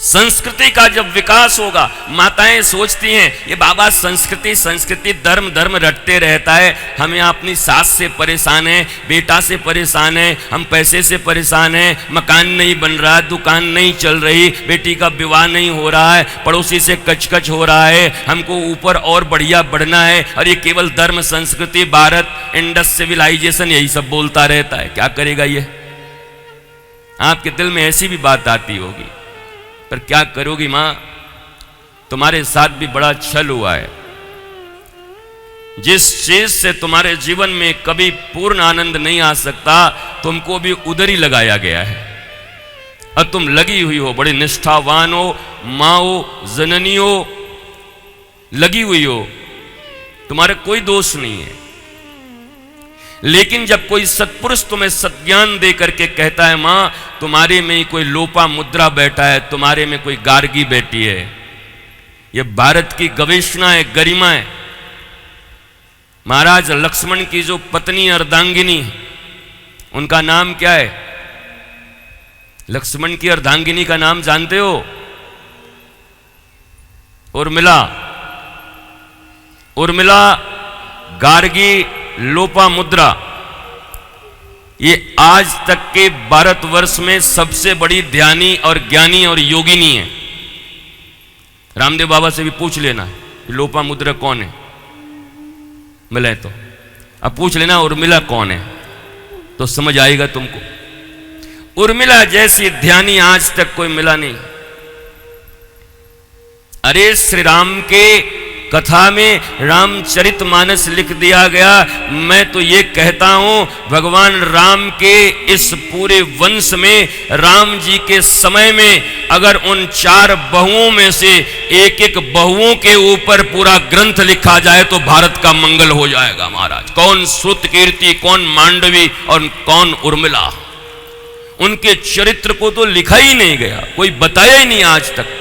संस्कृति का जब विकास होगा, माताएं सोचती हैं ये बाबा संस्कृति संस्कृति धर्म धर्म रटते रहता है, हम यहाँ अपनी सास से परेशान हैं, बेटा से परेशान हैं, हम पैसे से परेशान हैं, मकान नहीं बन रहा, दुकान नहीं चल रही, बेटी का विवाह नहीं हो रहा है, पड़ोसी से कचकच हो रहा है, हमको ऊपर और बढ़िया बढ़ना है, और ये केवल धर्म संस्कृति भारत इंडस सिविलाइजेशन यही सब बोलता रहता है। क्या करेगा ये? आपके दिल में ऐसी भी बात आती होगी, पर क्या करोगी मां, तुम्हारे साथ भी बड़ा छल हुआ है। जिस चीज से तुम्हारे जीवन में कभी पूर्ण आनंद नहीं आ सकता, तुमको भी उधर ही लगाया गया है, और तुम लगी हुई हो, बड़े निष्ठावान हो, मां हो, जननी हो, लगी हुई हो, तुम्हारे कोई दोष नहीं है। लेकिन जब कोई सत्पुरुष तुम्हें सज्ञान दे करके कहता है मां तुम्हारे में ही कोई लोपा मुद्रा बैठा है, तुम्हारे में कोई गार्गी बैठी है, यह भारत की गवेषणा है, गरिमा है। महाराज लक्ष्मण की जो पत्नी अर्धांगिनी, उनका नाम क्या है? लक्ष्मण की अर्धांगिनी का नाम जानते हो? उर्मिला। उर्मिला, गार्गी, लोपा मुद्रा, ये आज तक के भारतवर्ष में सबसे बड़ी ध्यानी और ज्ञानी और योगिनी है। रामदेव बाबा से भी पूछ लेना लोपा मुद्रा कौन है, मिले तो। अब पूछ लेना उर्मिला कौन है, तो समझ आएगा तुमको। उर्मिला जैसी ध्यानी आज तक कोई मिला नहीं। अरे श्री राम के कथा में रामचरितमानस लिख दिया गया। मैं तो ये कहता हूं भगवान राम के इस पूरे वंश में, राम जी के समय में अगर उन 4 बहुओं में से एक एक बहुओं के ऊपर पूरा ग्रंथ लिखा जाए तो भारत का मंगल हो जाएगा महाराज। कौन श्रुत कीर्ति, कौन मांडवी और कौन उर्मिला, उनके चरित्र को तो लिखा ही नहीं गया, कोई बताया ही नहीं आज तक।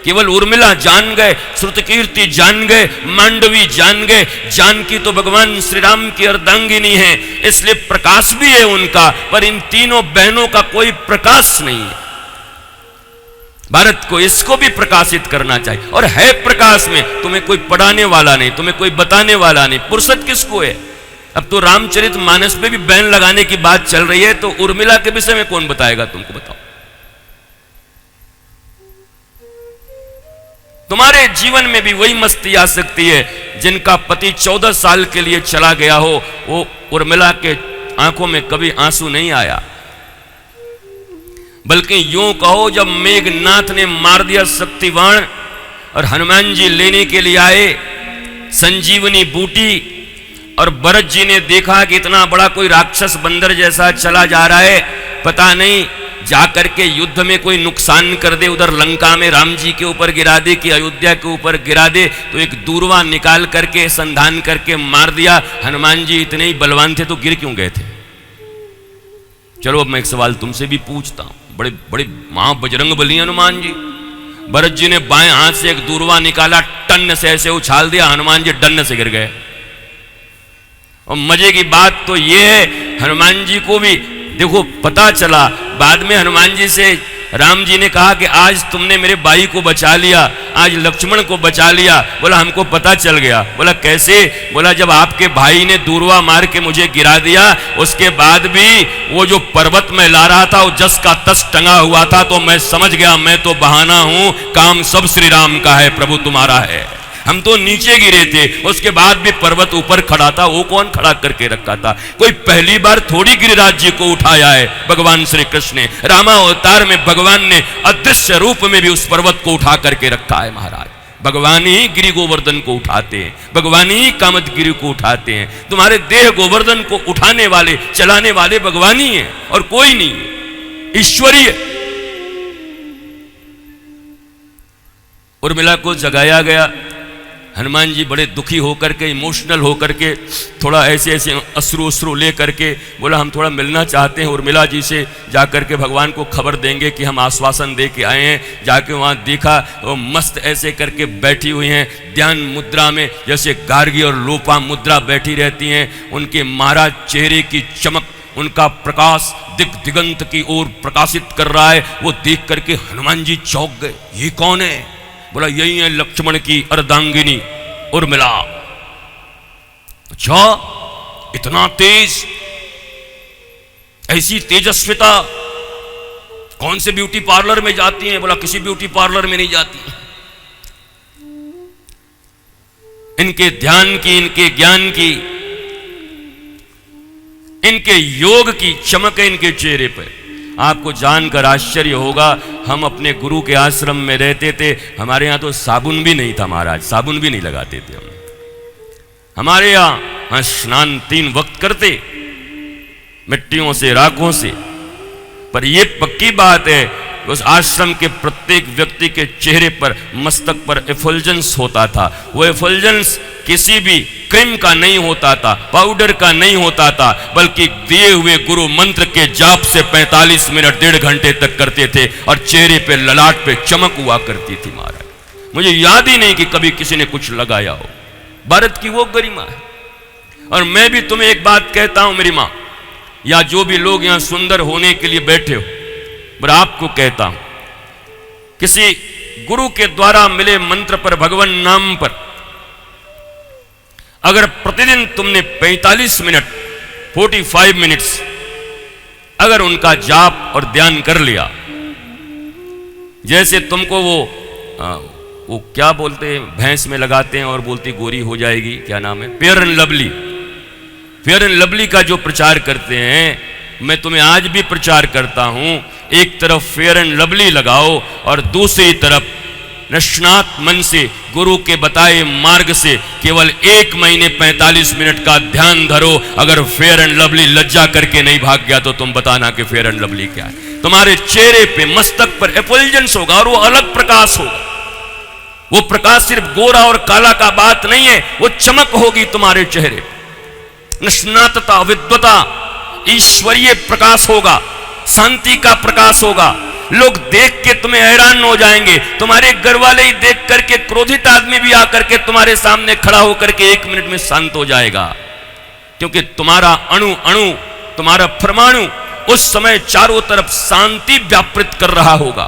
केवल उर्मिला जान गए, श्रुतकीर्ति जान गए, मांडवी जान गए, जानकी तो भगवान श्री राम की अर्धांगिनी है, इसलिए प्रकाश भी है उनका, पर इन तीनों बहनों का कोई प्रकाश नहीं है। भारत को इसको भी प्रकाशित करना चाहिए, और है प्रकाश में, तुम्हें कोई पढ़ाने वाला नहीं, तुम्हें कोई बताने वाला नहीं, फुर्सत किसको है? अब तो रामचरित मानस पे भी बैन लगाने की बात चल रही है, तो उर्मिला के विषय में कौन बताएगा तुमको? बताओ। तुम्हारे जीवन में भी वही मस्ती आ सकती है, जिनका पति 14 साल के लिए चला गया हो, वो उर्मिला के आंखों में कभी आंसू नहीं आया। बल्कि यूं कहो, जब मेघनाथ ने मार दिया शक्तिवाण और हनुमान जी लेने के लिए आए संजीवनी बूटी, और भरत जी ने देखा कि इतना बड़ा कोई राक्षस बंदर जैसा चला जा रहा है, पता नहीं जाकर के युद्ध में कोई नुकसान कर दे, उधर लंका में राम जी के ऊपर गिरा दे कि अयोध्या के ऊपर गिरा दे, तो एक दूरवा निकाल करके संधान करके मार दिया। हनुमान जी इतने ही बलवान थे तो गिर क्यों गए थे? चलो अब मैं एक सवाल तुमसे भी पूछता हूं, बड़े बड़े महा बजरंग बली हनुमान जी। भरत जी ने बाएं हाथ से एक दूरवा निकाला, टन से ऐसे उछाल दिया, हनुमान जी डन्न से गिर गए। और मजे की बात तो यह है, हनुमान जी को भी देखो पता चला, बाद में हनुमान जी से राम जी ने कहा कि आज तुमने मेरे भाई को बचा लिया, आज लक्ष्मण को बचा लिया। बोला हमको पता चल गया। बोला कैसे? बोला जब आपके भाई ने दूरवा मार के मुझे गिरा दिया, उसके बाद भी वो जो पर्वत में ला रहा था वो जस का तस टंगा हुआ था, तो मैं समझ गया मैं तो बहाना हूं, काम सब श्री राम का है, प्रभु तुम्हारा है। हम तो नीचे गिरे थे, उसके बाद भी पर्वत ऊपर खड़ा था, वो कौन खड़ा करके रखा था? कोई पहली बार थोड़ी गिरिराज जी को उठाया है भगवान श्री कृष्ण ने। रामावतार में भगवान ने अदृश्य रूप में भी उस पर्वत को उठा करके रखा है महाराज। भगवान ही गिरि गोवर्धन को उठाते हैं, भगवान ही कामदगिरि को उठाते हैं। तुम्हारे देह गोवर्धन को उठाने वाले, चलाने वाले भगवान ही है और कोई नहीं। ईश्वरीय उर्मिला को जगाया गया। हनुमान जी बड़े दुखी होकर के, इमोशनल होकर के, थोड़ा ऐसे ऐसे अश्रु ले करके बोला हम थोड़ा मिलना चाहते हैं उर्मिला जी से, जाकर के भगवान को खबर देंगे कि हम आश्वासन दे के आए हैं। जाके वहाँ देखा वो मस्त ऐसे करके बैठी हुई हैं ध्यान मुद्रा में, जैसे गार्गी और लोपा मुद्रा बैठी रहती हैं। उनके महाराज चेहरे की चमक उनका प्रकाश दिग दिगंत की ओर प्रकाशित कर रहा है, वो देख करके हनुमान जी चौंक गए। ये कौन है? बोला यही है लक्ष्मण की अर्धांगिनी उर्मिला। अच्छा, इतना तेज, ऐसी तेजस्विता कौन से ब्यूटी पार्लर में जाती हैं? बोला किसी ब्यूटी पार्लर में नहीं जाती। इनके ध्यान की, इनके ज्ञान की, इनके योग की चमक है इनके चेहरे पर। आपको जानकर आश्चर्य होगा, हम अपने गुरु के आश्रम में रहते थे, हमारे यहां तो साबुन भी नहीं था महाराज, साबुन भी नहीं लगाते थे हम। हमारे यहां स्नान 3 वक्त करते, मिट्टियों से, राखों से। पर यह पक्की बात है, उस आश्रम के प्रत्येक व्यक्ति के चेहरे पर, मस्तक पर एफुल्जेंस होता था। वो एफुल्जेंस किसी भी क्रीम का नहीं होता था, पाउडर का नहीं होता था, बल्कि दिए हुए गुरु मंत्र के जाप से 45 मिनट 1.5 घंटे तक करते थे और चेहरे पे, ललाट पे चमक हुआ करती थी महाराज। मुझे याद ही नहीं कि कभी किसी ने कुछ लगाया हो। भारत की वो गरिमा है। और मैं भी तुम्हें एक बात कहता हूं मेरी मां, या जो भी लोग यहां सुंदर होने के लिए बैठे हो, पर आपको कहता हूं, किसी गुरु के द्वारा मिले मंत्र पर, भगवान नाम पर अगर प्रतिदिन तुमने 45 मिनट 45 मिनट्स अगर उनका जाप और ध्यान कर लिया, जैसे तुमको वो क्या बोलते हैं, भैंस में लगाते हैं और बोलती गोरी हो जाएगी, क्या नाम है, fair and lovely. Fair and lovely का जो प्रचार करते हैं, मैं तुम्हें आज भी प्रचार करता हूं, एक तरफ फेयर एंड लवली लगाओ और दूसरी तरफ निष्णात मन से, गुरु के बताए मार्ग से केवल 1 महीने 45 मिनट का ध्यान धरो। अगर फेयर एंड लवली लज्जा करके नहीं भाग गया तो तुम बताना कि फेयर एंड लवली क्या है। तुम्हारे चेहरे पे, मस्तक पर एफुल्जेंस होगा और वो अलग प्रकाश होगा। वो प्रकाश सिर्फ गोरा और काला का बात नहीं है, वो चमक होगी तुम्हारे चेहरे पे। निष्णातता, विद्वता, ईश्वरीय प्रकाश होगा, शांति का प्रकाश होगा। लोग देख के तुम्हें हैरान हो जाएंगे। तुम्हारे घर वाले ही देख करके, क्रोधित आदमी भी आकर के तुम्हारे सामने खड़ा होकर के 1 मिनट में शांत हो जाएगा, क्योंकि तुम्हारा अणु अणु, तुम्हारा परमाणु उस समय चारों तरफ शांति व्यापृत कर रहा होगा।